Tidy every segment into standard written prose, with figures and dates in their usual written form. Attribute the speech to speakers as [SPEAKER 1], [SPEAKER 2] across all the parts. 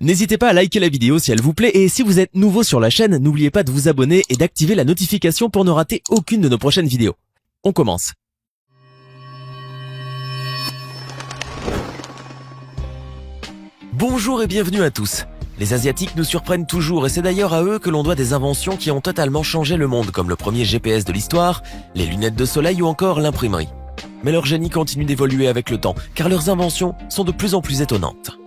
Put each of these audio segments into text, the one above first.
[SPEAKER 1] N'hésitez pas à liker la vidéo si elle vous plaît et si vous êtes nouveau sur la chaîne, n'oubliez pas de vous abonner et d'activer la notification pour ne rater aucune de nos prochaines vidéos. On commence. Bonjour et bienvenue à tous. Les Asiatiques nous surprennent toujours et c'est d'ailleurs à eux que l'on doit des inventions qui ont totalement changé le monde, comme le premier GPS de l'histoire, les lunettes de soleil ou encore l'imprimerie. Mais leur génie continue d'évoluer avec le temps, car leurs inventions sont de plus en plus étonnantes.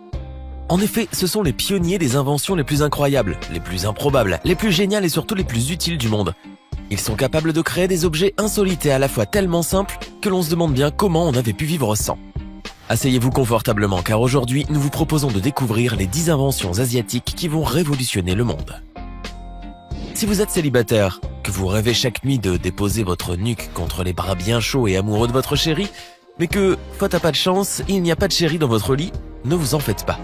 [SPEAKER 1] En effet, ce sont les pionniers des inventions les plus incroyables, les plus improbables, les plus géniales et surtout les plus utiles du monde. Ils sont capables de créer des objets insolites et à la fois tellement simples que l'on se demande bien comment on avait pu vivre sans. Asseyez-vous confortablement car aujourd'hui, nous vous proposons de découvrir les 10 inventions asiatiques qui vont révolutionner le monde. Si vous êtes célibataire, que vous rêvez chaque nuit de déposer votre nuque contre les bras bien chauds et amoureux de votre chérie, mais que, faute à pas de chance, il n'y a pas de chérie dans votre lit, ne vous en faites pas.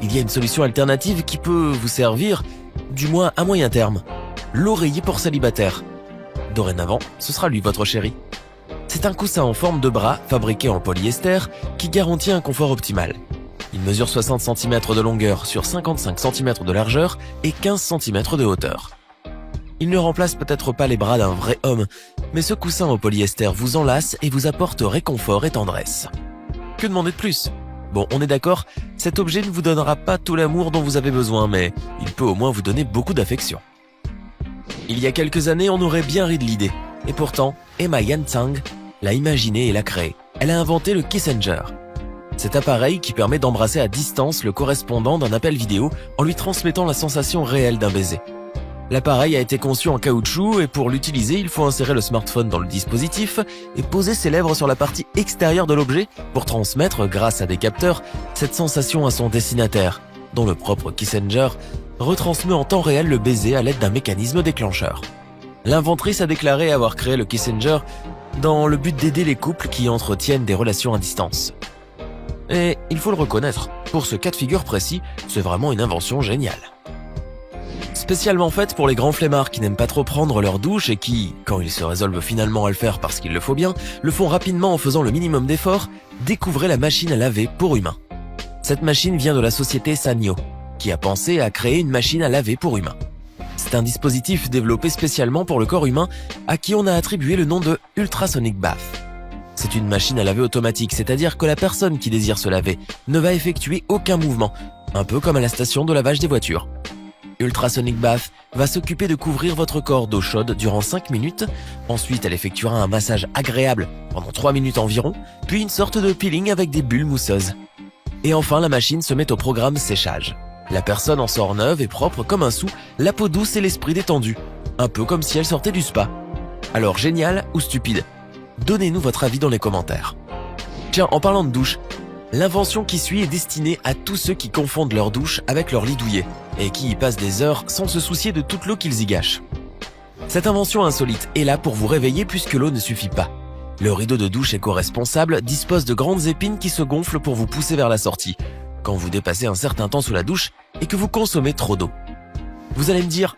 [SPEAKER 1] Il y a une solution alternative qui peut vous servir, du moins à moyen terme. L'oreiller pour célibataire. Dorénavant, ce sera lui votre chéri. C'est un coussin en forme de bras fabriqué en polyester qui garantit un confort optimal. Il mesure 60 cm de longueur sur 55 cm de largeur et 15 cm de hauteur. Il ne remplace peut-être pas les bras d'un vrai homme, mais ce coussin au polyester vous enlace et vous apporte réconfort et tendresse. Que demander de plus ? Bon, on est d'accord, cet objet ne vous donnera pas tout l'amour dont vous avez besoin, mais il peut au moins vous donner beaucoup d'affection. Il y a quelques années, on aurait bien ri de l'idée. Et pourtant, Emma Yantsang l'a imaginé et l'a créé. Elle a inventé le Kissenger. Cet appareil qui permet d'embrasser à distance le correspondant d'un appel vidéo en lui transmettant la sensation réelle d'un baiser. L'appareil a été conçu en caoutchouc et pour l'utiliser, il faut insérer le smartphone dans le dispositif et poser ses lèvres sur la partie extérieure de l'objet pour transmettre, grâce à des capteurs, cette sensation à son destinataire, dont le propre Kissenger retransmet en temps réel le baiser à l'aide d'un mécanisme déclencheur. L'inventrice a déclaré avoir créé le Kissenger dans le but d'aider les couples qui entretiennent des relations à distance. Et il faut le reconnaître, pour ce cas de figure précis, c'est vraiment une invention géniale. Spécialement faite pour les grands flemmards qui n'aiment pas trop prendre leur douche et qui, quand ils se résolvent finalement à le faire parce qu'il le faut bien, le font rapidement en faisant le minimum d'efforts, découvrez la machine à laver pour humains. Cette machine vient de la société Sanyo, qui a pensé à créer une machine à laver pour humains. C'est un dispositif développé spécialement pour le corps humain à qui on a attribué le nom de Ultrasonic Bath. C'est une machine à laver automatique, c'est-à-dire que la personne qui désire se laver ne va effectuer aucun mouvement, un peu comme à la station de lavage des voitures. Ultrasonic Bath va s'occuper de couvrir votre corps d'eau chaude durant 5 minutes, ensuite elle effectuera un massage agréable pendant 3 minutes environ, puis une sorte de peeling avec des bulles mousseuses. Et enfin la machine se met au programme séchage. La personne en sort neuve et propre comme un sou, la peau douce et l'esprit détendu, un peu comme si elle sortait du spa. Alors génial ou stupide ? Donnez-nous votre avis dans les commentaires. Tiens, en parlant de douche, l'invention qui suit est destinée à tous ceux qui confondent leur douche avec leur lit douillet et qui y passent des heures sans se soucier de toute l'eau qu'ils y gâchent. Cette invention insolite est là pour vous réveiller puisque l'eau ne suffit pas. Le rideau de douche éco-responsable dispose de grandes épines qui se gonflent pour vous pousser vers la sortie quand vous dépassez un certain temps sous la douche et que vous consommez trop d'eau. Vous allez me dire,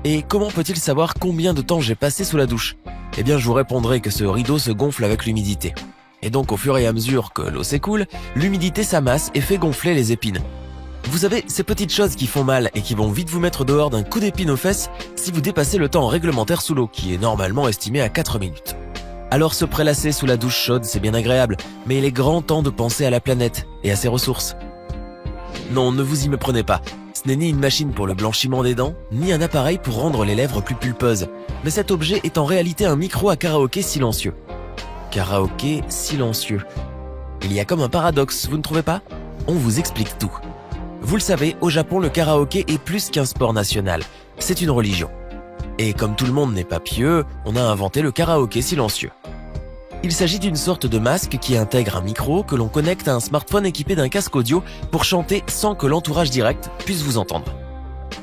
[SPEAKER 1] et comment peut-il savoir combien de temps j'ai passé sous la douche ? Eh bien je vous répondrai que ce rideau se gonfle avec l'humidité. Et donc au fur et à mesure que l'eau s'écoule, l'humidité s'amasse et fait gonfler les épines. Vous savez, ces petites choses qui font mal et qui vont vite vous mettre dehors d'un coup d'épine aux fesses si vous dépassez le temps réglementaire sous l'eau, qui est normalement estimé à 4 minutes. Alors se prélasser sous la douche chaude, c'est bien agréable, mais il est grand temps de penser à la planète et à ses ressources. Non, ne vous y méprenez pas. Ce n'est ni une machine pour le blanchiment des dents, ni un appareil pour rendre les lèvres plus pulpeuses. Mais cet objet est en réalité un micro à karaoké silencieux. Karaoké silencieux. Il y a comme un paradoxe, vous ne trouvez pas ? On vous explique tout. Vous le savez, au Japon, le karaoké est plus qu'un sport national. C'est une religion. Et comme tout le monde n'est pas pieux, on a inventé le karaoké silencieux. Il s'agit d'une sorte de masque qui intègre un micro que l'on connecte à un smartphone équipé d'un casque audio pour chanter sans que l'entourage direct puisse vous entendre.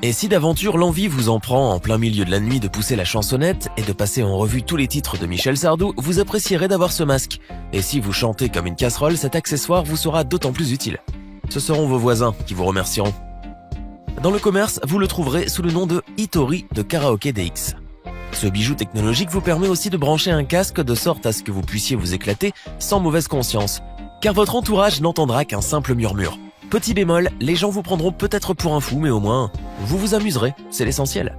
[SPEAKER 1] Et si d'aventure l'envie vous en prend en plein milieu de la nuit de pousser la chansonnette et de passer en revue tous les titres de Michel Sardou, vous apprécierez d'avoir ce masque. Et si vous chantez comme une casserole, cet accessoire vous sera d'autant plus utile. Ce seront vos voisins qui vous remercieront. Dans le commerce, vous le trouverez sous le nom de Hitori de Karaoke DX. Ce bijou technologique vous permet aussi de brancher un casque de sorte à ce que vous puissiez vous éclater sans mauvaise conscience, car votre entourage n'entendra qu'un simple murmure. Petit bémol, les gens vous prendront peut-être pour un fou, mais au moins, vous vous amuserez, c'est l'essentiel.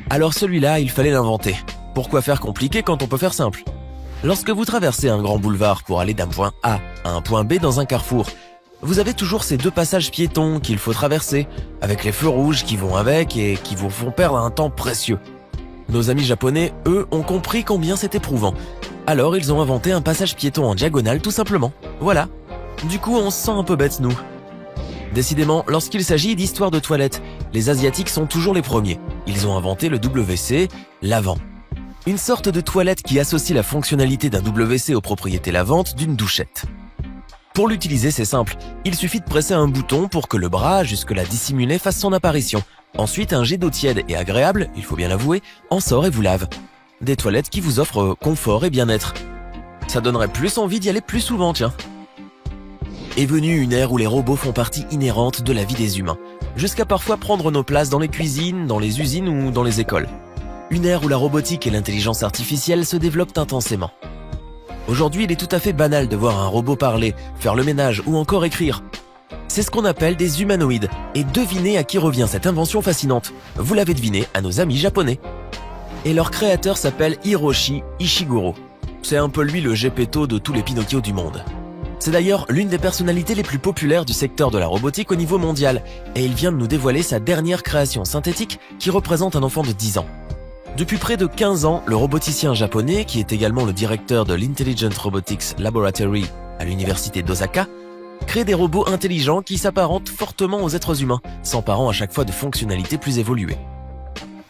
[SPEAKER 1] Alors celui-là, il fallait l'inventer. Pourquoi faire compliqué quand on peut faire simple? Lorsque vous traversez un grand boulevard pour aller d'un point A à un point B dans un carrefour, vous avez toujours ces deux passages piétons qu'il faut traverser, avec les feux rouges qui vont avec et qui vous font perdre un temps précieux. Nos amis japonais, eux, ont compris combien c'est éprouvant. Alors ils ont inventé un passage piéton en diagonale tout simplement. Voilà. Du coup, on se sent un peu bête, nous. Décidément, lorsqu'il s'agit d'histoires de toilettes, les Asiatiques sont toujours les premiers. Ils ont inventé le WC, lavant. Une sorte de toilette qui associe la fonctionnalité d'un WC aux propriétés lavantes d'une douchette. Pour l'utiliser, c'est simple. Il suffit de presser un bouton pour que le bras, jusque-là dissimulé, fasse son apparition. Ensuite, un jet d'eau tiède et agréable, il faut bien l'avouer, en sort et vous lave. Des toilettes qui vous offrent confort et bien-être. Ça donnerait plus envie d'y aller plus souvent, tiens. Est venue une ère où les robots font partie inhérente de la vie des humains, jusqu'à parfois prendre nos places dans les cuisines, dans les usines ou dans les écoles. Une ère où la robotique et l'intelligence artificielle se développent intensément. Aujourd'hui, il est tout à fait banal de voir un robot parler, faire le ménage ou encore écrire. C'est ce qu'on appelle des humanoïdes. Et devinez à qui revient cette invention fascinante. Vous l'avez deviné, à nos amis japonais. Et leur créateur s'appelle Hiroshi Ishiguro. C'est un peu lui le Geppetto de tous les Pinocchio du monde. C'est d'ailleurs l'une des personnalités les plus populaires du secteur de la robotique au niveau mondial, et il vient de nous dévoiler sa dernière création synthétique qui représente un enfant de 10 ans. Depuis près de 15 ans, le roboticien japonais, qui est également le directeur de l'Intelligent Robotics Laboratory à l'université d'Osaka, crée des robots intelligents qui s'apparentent fortement aux êtres humains, s'emparant à chaque fois de fonctionnalités plus évoluées.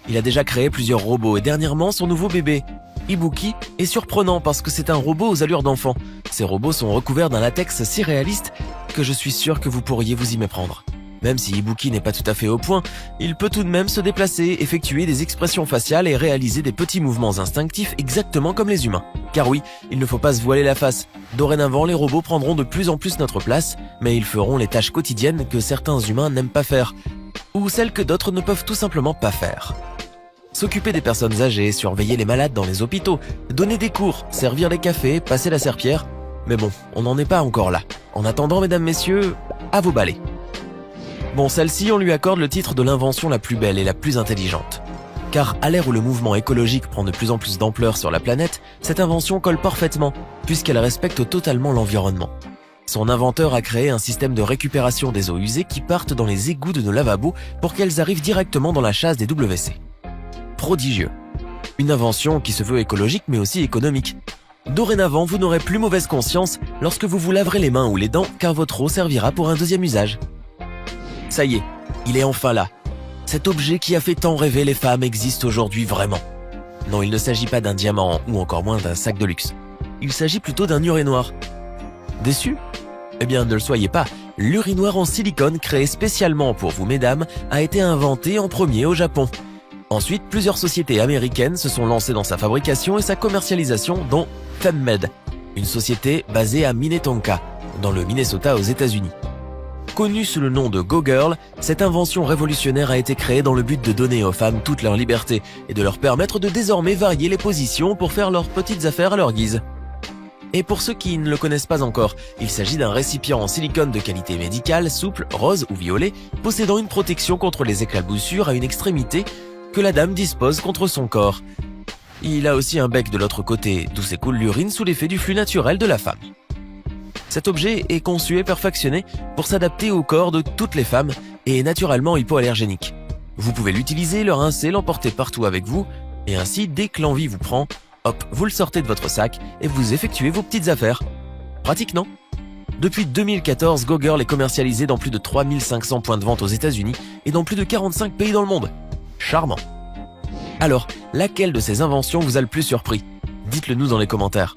[SPEAKER 1] Il a déjà créé plusieurs robots et dernièrement son nouveau bébé, Ibuki, est surprenant parce que c'est un robot aux allures d'enfant. Ces robots sont recouverts d'un latex si réaliste que je suis sûr que vous pourriez vous y méprendre. Même si Ibuki n'est pas tout à fait au point, il peut tout de même se déplacer, effectuer des expressions faciales et réaliser des petits mouvements instinctifs exactement comme les humains. Car oui, il ne faut pas se voiler la face. Dorénavant, les robots prendront de plus en plus notre place, mais ils feront les tâches quotidiennes que certains humains n'aiment pas faire, ou celles que d'autres ne peuvent tout simplement pas faire. S'occuper des personnes âgées, surveiller les malades dans les hôpitaux, donner des cours, servir les cafés, passer la serpillière. Mais bon, on n'en est pas encore là. En attendant, mesdames, messieurs, à vos balais. Bon, celle-ci, on lui accorde le titre de l'invention la plus belle et la plus intelligente. Car à l'ère où le mouvement écologique prend de plus en plus d'ampleur sur la planète, cette invention colle parfaitement, puisqu'elle respecte totalement l'environnement. Son inventeur a créé un système de récupération des eaux usées qui partent dans les égouts de nos lavabos pour qu'elles arrivent directement dans la chasse des WC. Prodigieux. Une invention qui se veut écologique mais aussi économique. Dorénavant, vous n'aurez plus mauvaise conscience lorsque vous vous laverez les mains ou les dents car votre eau servira pour un deuxième usage. Ça y est, il est enfin là. Cet objet qui a fait tant rêver les femmes existe aujourd'hui vraiment. Non, il ne s'agit pas d'un diamant ou encore moins d'un sac de luxe. Il s'agit plutôt d'un urinoir. Déçu? Eh bien, ne le soyez pas. L'urinoir en silicone créé spécialement pour vous, mesdames, a été inventé en premier au Japon. Ensuite, plusieurs sociétés américaines se sont lancées dans sa fabrication et sa commercialisation, dont FemMed, une société basée à Minnetonka, dans le Minnesota aux États-Unis. Connue sous le nom de Go Girl, cette invention révolutionnaire a été créée dans le but de donner aux femmes toute leur liberté et de leur permettre de désormais varier les positions pour faire leurs petites affaires à leur guise. Et pour ceux qui ne le connaissent pas encore, il s'agit d'un récipient en silicone de qualité médicale, souple, rose ou violet, possédant une protection contre les éclaboussures à une extrémité que la dame dispose contre son corps. Il a aussi un bec de l'autre côté, d'où s'écoule l'urine sous l'effet du flux naturel de la femme. Cet objet est conçu et perfectionné pour s'adapter au corps de toutes les femmes et est naturellement hypoallergénique. Vous pouvez l'utiliser, le rincer, l'emporter partout avec vous, et ainsi, dès que l'envie vous prend, hop, vous le sortez de votre sac et vous effectuez vos petites affaires. Pratique, non ? Depuis 2014, Go Girl est commercialisé dans plus de 3500 points de vente aux États-Unis et dans plus de 45 pays dans le monde. Charmant. Alors, laquelle de ces inventions vous a le plus surpris ? Dites-le nous dans les commentaires.